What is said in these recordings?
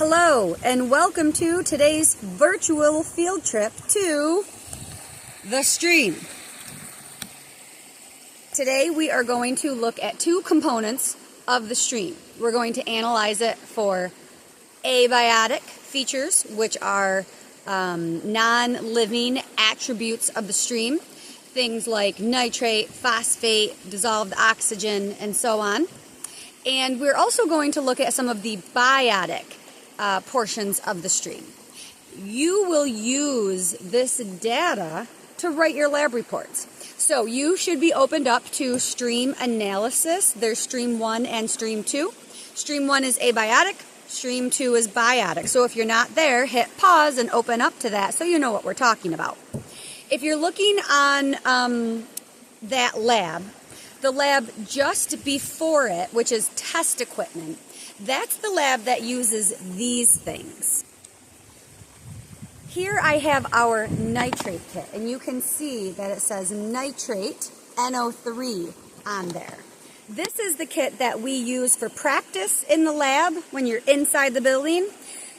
Hello and welcome to today's virtual field trip to the stream. Today we are going to look at two components of the stream. We're going to analyze it for abiotic features, which are non-living attributes of the stream, things like nitrate, phosphate, dissolved oxygen, and so on. And we're also going to look at some of the biotic portions of the stream. You will use this data to write your lab reports. So you should be opened up to stream analysis. There's stream 1 and stream 2. Stream 1 is abiotic, stream 2 is biotic. So if you're not there, hit pause and open up to that so you know what we're talking about. If you're looking on that lab, the lab just before it, which is test equipment, that's the lab that uses these things. Here I have our nitrate kit, and you can see that it says nitrate NO3 on there. This is the kit that we use for practice in the lab when you're inside the building,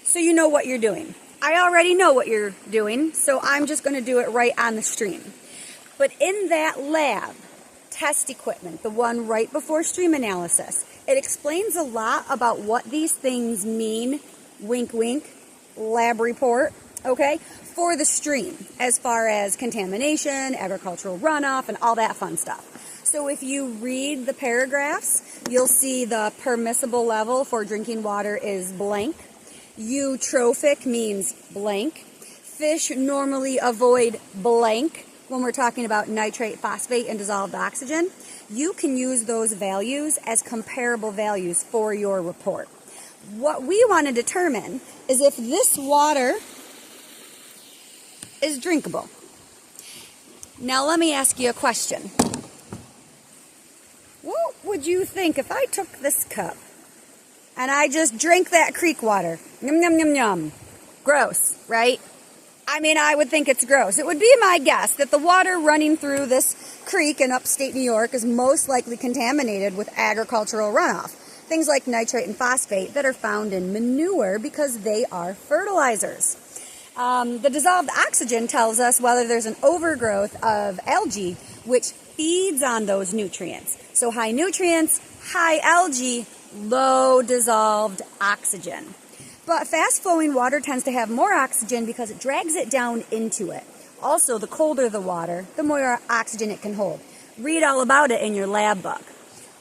so you know what you're doing. I already know what you're doing, so I'm just going to do it right on the stream. But in that lab, test equipment, the one right before stream analysis, it explains a lot about what these things mean, wink wink, lab report, okay, for the stream as far as contamination, agricultural runoff, and all that fun stuff. So if you read the paragraphs, you'll see the permissible level for drinking water is blank. Eutrophic means blank. Fish normally avoid blank. When we're talking about nitrate, phosphate, and dissolved oxygen, you can use those values as comparable values for your report. What we want to determine is if this water is drinkable. Now let me ask you a question. What would you think if I took this cup and I just drank that creek water? Yum, yum, yum, yum. Gross, right? I mean, I would think it's gross. It would be my guess that the water running through this creek in upstate New York is most likely contaminated with agricultural runoff. Things like nitrate and phosphate that are found in manure because they are fertilizers. The dissolved oxygen tells us whether there's an overgrowth of algae, which feeds on those nutrients. So high nutrients, high algae, low dissolved oxygen. But fast-flowing water tends to have more oxygen because it drags it down into it. Also, the colder the water, the more oxygen it can hold. Read all about it in your lab book.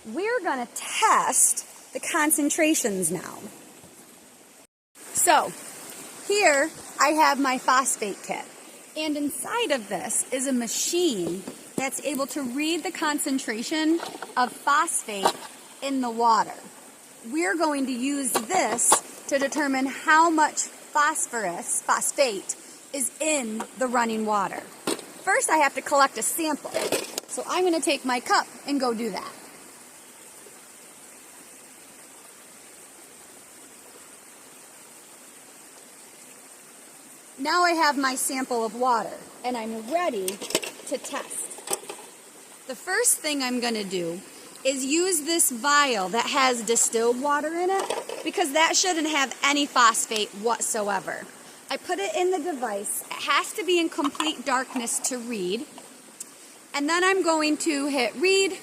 We're going to test the concentrations now. So, here I have my phosphate kit. And inside of this is a machine that's able to read the concentration of phosphate in the water. We're going to use this to determine how much phosphate, is in the running water. First, I have to collect a sample. So I'm going to take my cup and go do that. Now I have my sample of water, and I'm ready to test. The first thing I'm going to do is use this vial that has distilled water in it, because that shouldn't have any phosphate whatsoever. I put it in the device. It has to be in complete darkness to read. And then I'm going to hit read.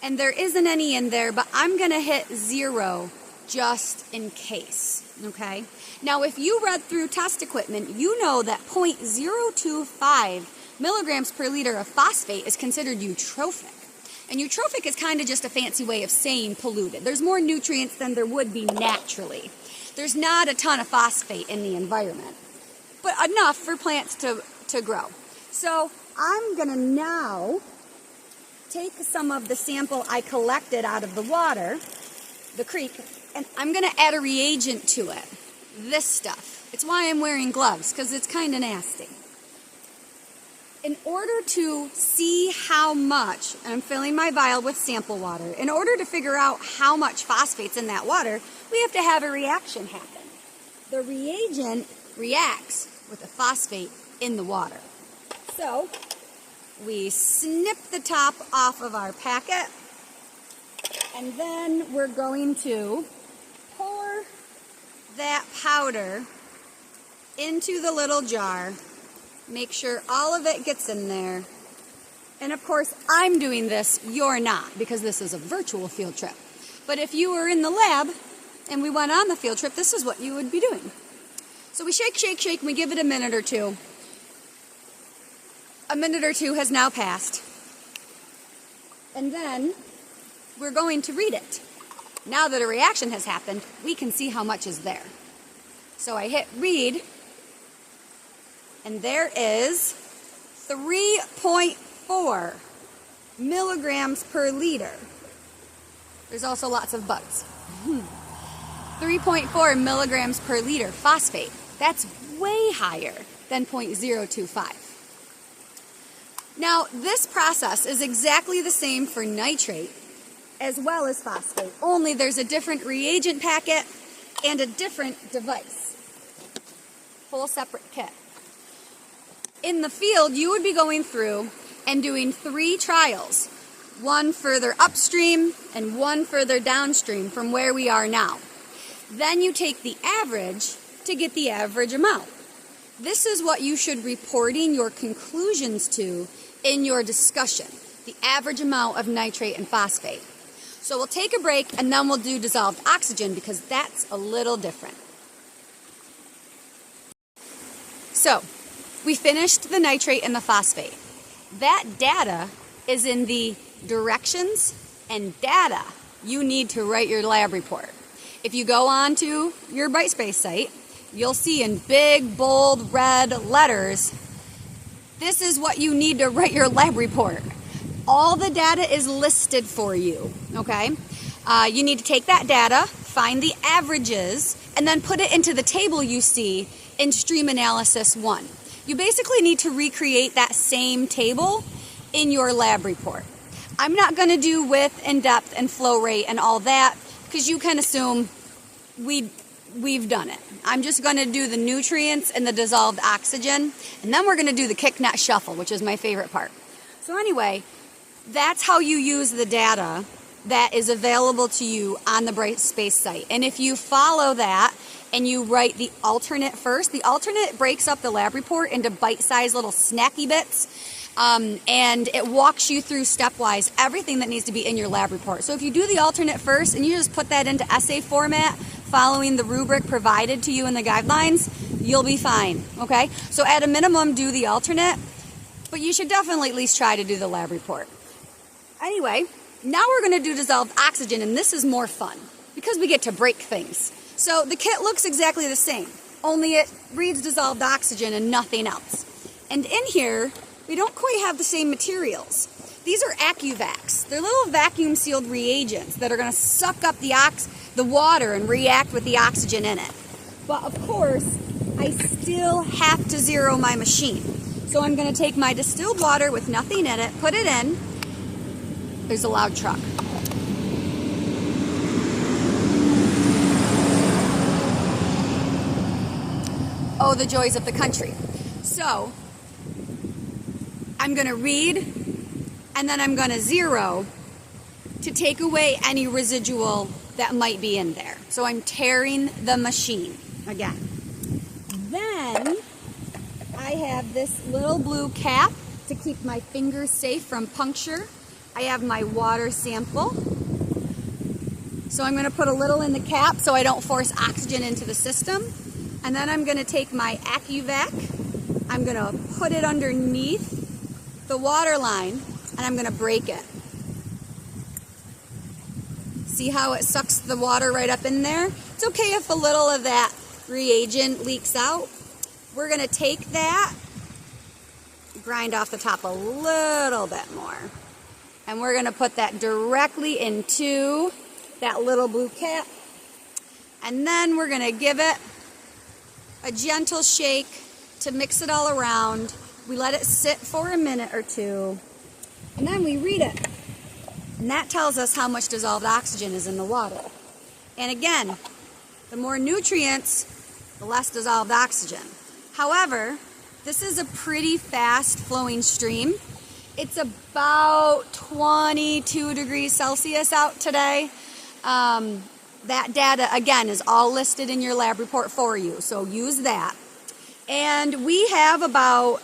And there isn't any in there, but I'm going to hit 0 just in case. Okay? Now, if you read through test equipment, you know that 0.025 milligrams per liter of phosphate is considered eutrophic. And eutrophic is kind of just a fancy way of saying polluted. There's more nutrients than there would be naturally. There's not a ton of phosphate in the environment, but enough for plants to grow. So I'm going to now take some of the sample I collected out of the water, the creek, and I'm going to add a reagent to it. This stuff. It's why I'm wearing gloves, because it's kind of nasty. In order to see how much, and I'm filling my vial with sample water, in order to figure out how much phosphate's in that water, we have to have a reaction happen. The reagent reacts with the phosphate in the water. So, we snip the top off of our packet, and then we're going to pour that powder into the little jar. Make sure all of it gets in there. And of course, I'm doing this, you're not, because this is a virtual field trip. But if you were in the lab and we went on the field trip, this is what you would be doing. So we shake, shake, shake, and we give it a minute or two. A minute or two has now passed. And then we're going to read it. Now that a reaction has happened, we can see how much is there. So I hit read, and there is 3.4 milligrams per liter. There's also lots of bugs. 3.4 milligrams per liter phosphate. That's way higher than 0.025. Now, this process is exactly the same for nitrate as well as phosphate, only there's a different reagent packet and a different device. Whole separate kit. In the field, you would be going through and doing 3 trials, one further upstream and one further downstream from where we are now. Then you take the average to get the average amount. This is what you should be reporting your conclusions to in your discussion, the average amount of nitrate and phosphate. So we'll take a break and then we'll do dissolved oxygen because that's a little different. So we finished the nitrate and the phosphate. That data is in the directions and data you need to write your lab report. If you go on to your Brightspace site, you'll see in big, bold, red letters, this is what you need to write your lab report. All the data is listed for you, okay? You need to take that data, find the averages, and then put it into the table you see in Stream Analysis 1. You basically need to recreate that same table in your lab report. I'm not going to do width and depth and flow rate and all that because you can assume we've done it. I'm just going to do the nutrients and the dissolved oxygen, and then we're going to do the kick nut shuffle, which is my favorite part. So anyway, that's how you use the data that is available to you on the Brightspace site. And if you follow that and you write the alternate first, the alternate breaks up the lab report into bite-sized little snacky bits, and it walks you through stepwise everything that needs to be in your lab report. So if you do the alternate first and you just put that into essay format, following the rubric provided to you in the guidelines, you'll be fine, okay? So at a minimum, do the alternate, but you should definitely at least try to do the lab report. Anyway, now we're going to do dissolved oxygen, and this is more fun because we get to break things. So the kit looks exactly the same, only it reads dissolved oxygen and nothing else. And in here, we don't quite have the same materials. These are AccuVacs. They're little vacuum-sealed reagents that are going to suck up the water and react with the oxygen in it. But of course, I still have to zero my machine. So I'm going to take my distilled water with nothing in it, put it in. There's a loud truck. Oh, the joys of the country. So I'm going to read, and then I'm going to zero to take away any residual that might be in there. So I'm tearing the machine again. Then I have this little blue cap to keep my fingers safe from puncture. I have my water sample. So I'm going to put a little in the cap so I don't force oxygen into the system. And then I'm going to take my AccuVac. I'm going to put it underneath the water line, and I'm going to break it. See how it sucks the water right up in there? It's okay if a little of that reagent leaks out. We're going to take that, grind off the top a little bit more, and we're going to put that directly into that little blue cap, and then we're going to give it a gentle shake to mix it all around. We let it sit for a minute or two, and then we read it. And that tells us how much dissolved oxygen is in the water. And again, the more nutrients, the less dissolved oxygen. However, this is a pretty fast flowing stream. It's about 22 degrees Celsius out today. that data, again, is all listed in your lab report for you, so use that. And we have about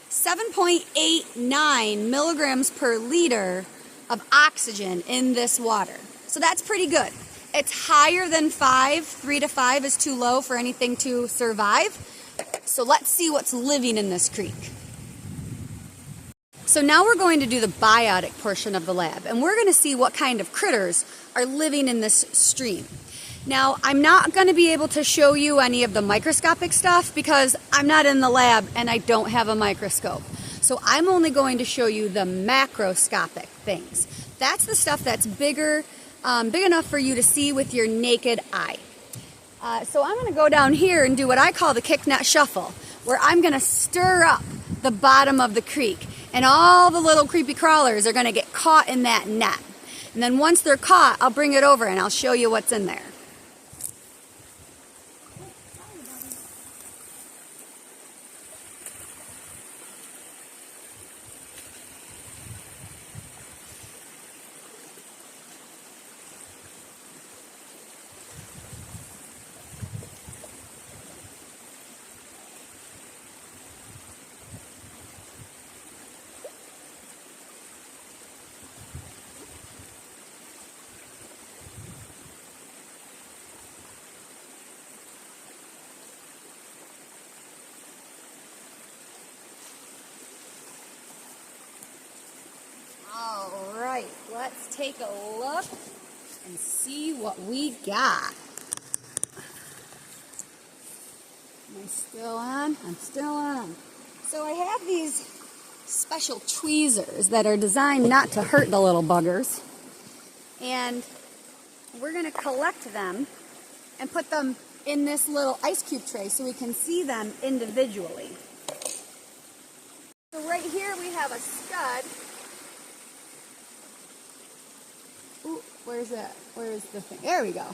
7.89 milligrams per liter of oxygen in this water. So that's pretty good. It's higher than 5. 3 to 5 is too low for anything to survive. So let's see what's living in this creek. So now we're going to do the biotic portion of the lab, and we're going to see what kind of critters are living in this stream. Now, I'm not going to be able to show you any of the microscopic stuff because I'm not in the lab and I don't have a microscope. So I'm only going to show you the macroscopic things. That's the stuff that's bigger, big enough for you to see with your naked eye. So I'm going to go down here and do what I call the kick net shuffle, where I'm going to stir up the bottom of the creek, and all the little creepy crawlers are going to get caught in that net. And then once they're caught, I'll bring it over and I'll show you what's in there. Alright, let's take a look and see what we got. Am I still on? I'm still on. So I have these special tweezers that are designed not to hurt the little buggers. And we're going to collect them and put them in this little ice cube tray so we can see them individually. So right here we have a scud. Ooh, where's that? Where's the thing? There we go.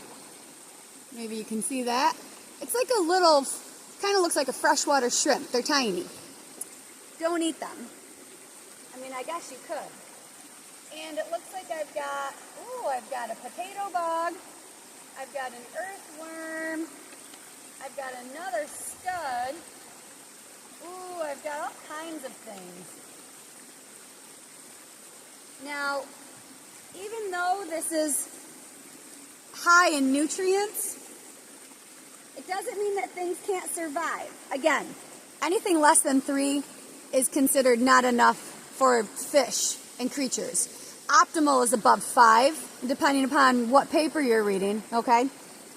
Maybe you can see that. It's like a little, kind of looks like a freshwater shrimp. They're tiny. Don't eat them. I mean, I guess you could. And it looks like I've got a potato bug. I've got an earthworm. I've got another scud. Ooh, I've got all kinds of things. Now, even though this is high in nutrients, it doesn't mean that things can't survive. Again, anything less than 3 is considered not enough for fish and creatures. Optimal is above 5, depending upon what paper you're reading, okay?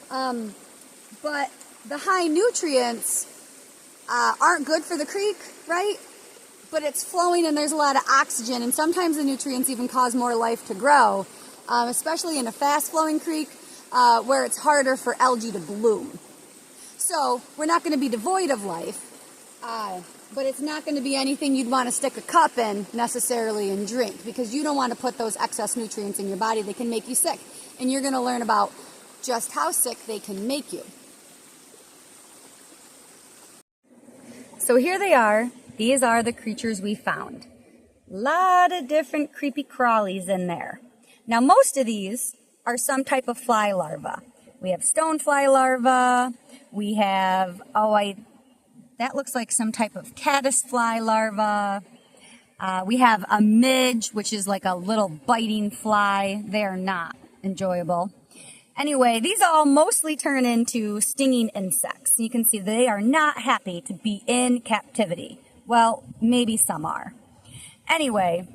But the high nutrients aren't good for the creek, right? But it's flowing and there's a lot of oxygen, and sometimes the nutrients even cause more life to grow, especially in a fast-flowing creek where it's harder for algae to bloom. So we're not going to be devoid of life, but it's not going to be anything you'd want to stick a cup in necessarily and drink, because you don't want to put those excess nutrients in your body. They can make you sick, and you're going to learn about just how sick they can make you. So here they are. These are the creatures we found. A lot of different creepy crawlies in there. Now, most of these are some type of fly larva. We have stonefly larva. We have, that looks like some type of caddisfly larva. We have a midge, which is like a little biting fly. They are not enjoyable. Anyway, these all mostly turn into stinging insects. You can see they are not happy to be in captivity. Well, maybe some are. Anyway,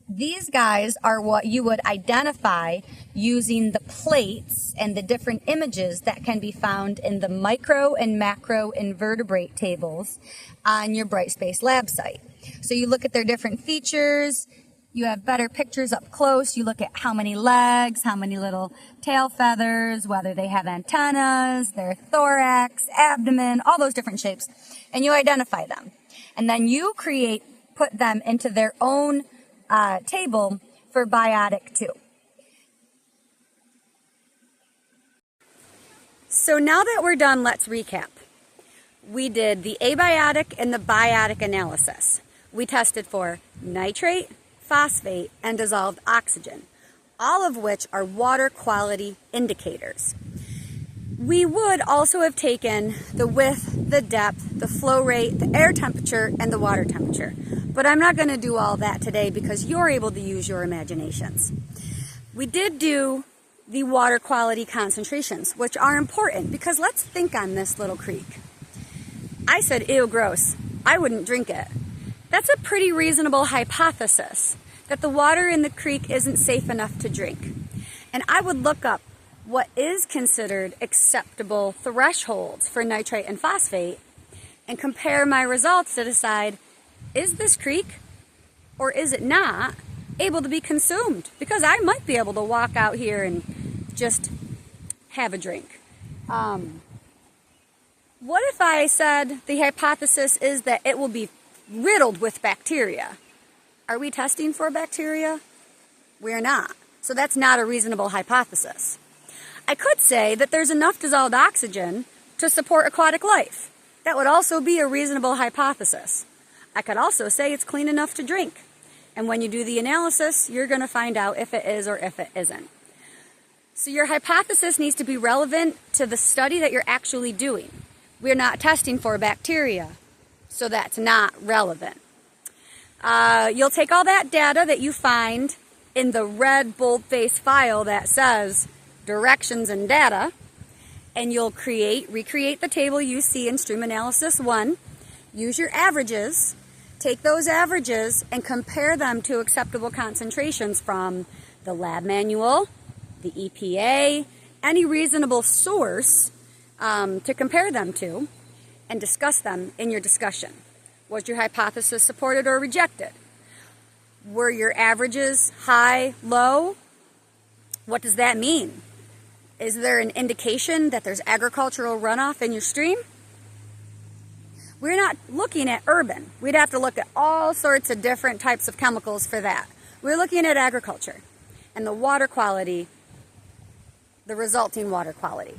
these guys are what you would identify using the plates and the different images that can be found in the micro and macro invertebrate tables on your Brightspace lab site. So you look at their different features, you have better pictures up close, you look at how many legs, how many little tail feathers, whether they have antennas, their thorax, abdomen, all those different shapes, and you identify them. And then you put them into their own table for biotic 2. So now that we're done, let's recap. We did the abiotic and the biotic analysis. We tested for nitrate, phosphate, and dissolved oxygen. all of which are water quality indicators. We would also have taken the width, the depth, the flow rate, the air temperature, and the water temperature. But I'm not going to do all that today because you're able to use your imaginations. We did do the water quality concentrations, which are important because let's think on this little creek. I said, ew, gross. I wouldn't drink it. That's a pretty reasonable hypothesis that the water in the creek isn't safe enough to drink. And I would look up what is considered acceptable thresholds for nitrate and phosphate and compare my results to decide, is this creek or is it not able to be consumed? Because I might be able to walk out here and just have a drink. What if I said the hypothesis is that it will be riddled with bacteria? Are we testing for bacteria? We're not. So that's not a reasonable hypothesis. I could say that there's enough dissolved oxygen to support aquatic life. That would also be a reasonable hypothesis. I could also say it's clean enough to drink. And when you do the analysis, you're going to find out if it is or if it isn't. So your hypothesis needs to be relevant to the study that you're actually doing. We're not testing for bacteria, so that's not relevant. You'll take all that data that you find in the red boldface file that says directions and data, and you'll recreate the table you see in Stream Analysis 1. Use your averages, take those averages and compare them to acceptable concentrations from the lab manual, the EPA, any reasonable source to compare them to, and discuss them in your discussion. Was your hypothesis supported or rejected? Were your averages high, low? What does that mean? Is there an indication that there's agricultural runoff in your stream? We're not looking at urban. We'd have to look at all sorts of different types of chemicals for that. We're looking at agriculture and the water quality, the resulting water quality.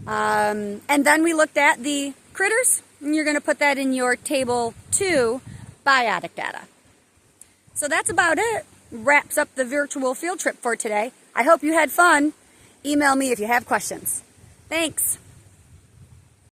And then we looked at the critters, and you're going to put that in your table 2, biotic data. So that's about it. Wraps up the virtual field trip for today. I hope you had fun. Email me if you have questions. Thanks.